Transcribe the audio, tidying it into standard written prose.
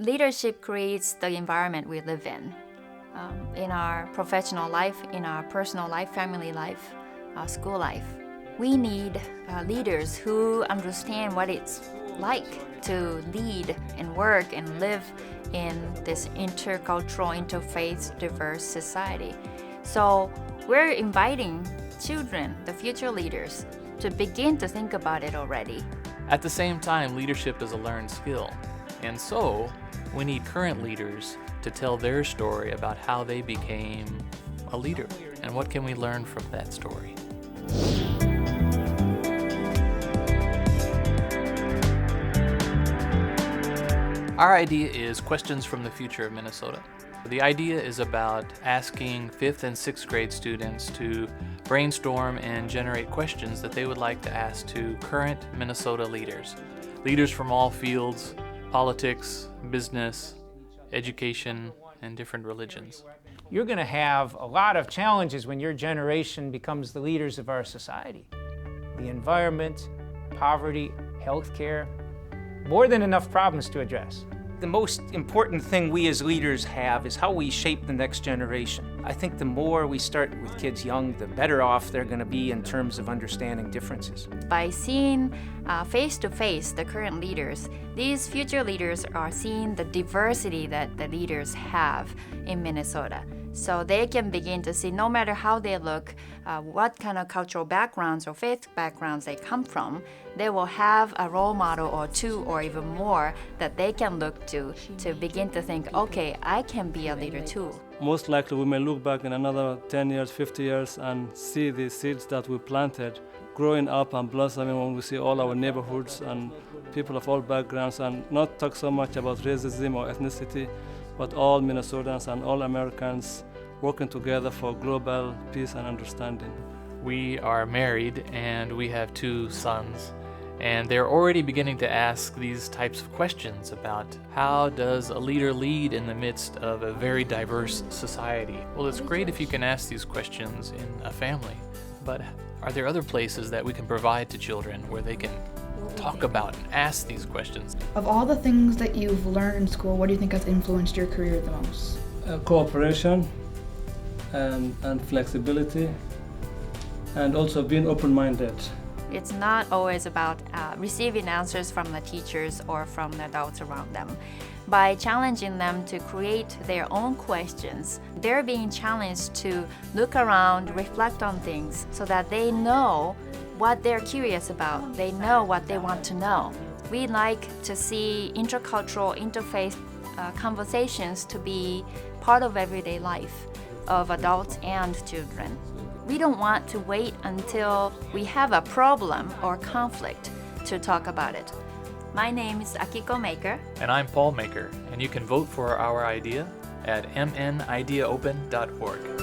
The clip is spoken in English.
Leadership creates the environment we live in our professional life, in our personal life, family life, school life. We need leaders who understand what it's like to lead and work and live in this intercultural, interfaith, diverse society. So we're inviting children, the future leaders, to begin to think about it already. At the same time, leadership is a learned skill. And so, we need current leaders to tell their story about how they became a leader. And what can we learn from that story? Our idea is Questions from the Future of Minnesota. The idea is about asking 5th and 6th grade students to brainstorm and generate questions that they would like to ask to current Minnesota leaders. Leaders from all fields, politics, business, education, and different religions. You're going to have a lot of challenges when your generation becomes the leaders of our society. The environment, poverty, healthcare, more than enough problems to address. The most important thing we as leaders have is how we shape the next generation. I think the more we start with kids young, the better off they're going to be in terms of understanding differences. By seeing face to face the current leaders, these future leaders are seeing the diversity that the leaders have in Minnesota. So they can begin to see, no matter how they look, what kind of cultural backgrounds or faith backgrounds they come from, they will have a role model or two or even more that they can look to begin to think, okay, I can be a leader too. Most likely we may look back in another 10 years, 50 years and see the seeds that we planted growing up and blossoming when we see all our neighborhoods and people of all backgrounds, and not talk so much about racism or ethnicity, but all Minnesotans and all Americans working together for global peace and understanding. We are married and we have 2 sons, and they're already beginning to ask these types of questions about how does a leader lead in the midst of a very diverse society? Well, it's great if you can ask these questions in a family, but are there other places that we can provide to children where they can talk about and ask these questions? Of all the things that you've learned in school, what do you think has influenced your career the most? Cooperation and flexibility, and also being open-minded. It's not always about receiving answers from the teachers or from the adults around them. By challenging them to create their own questions, they're being challenged to look around, reflect on things so that they know what they're curious about. They know what they want to know. We like to see intercultural, interfaith conversations to be part of everyday life of adults and children. We don't want to wait until we have a problem or conflict to talk about it. My name is Akiko Maeker. And I'm Paul Maeker, and you can vote for our idea at mnideaopen.org.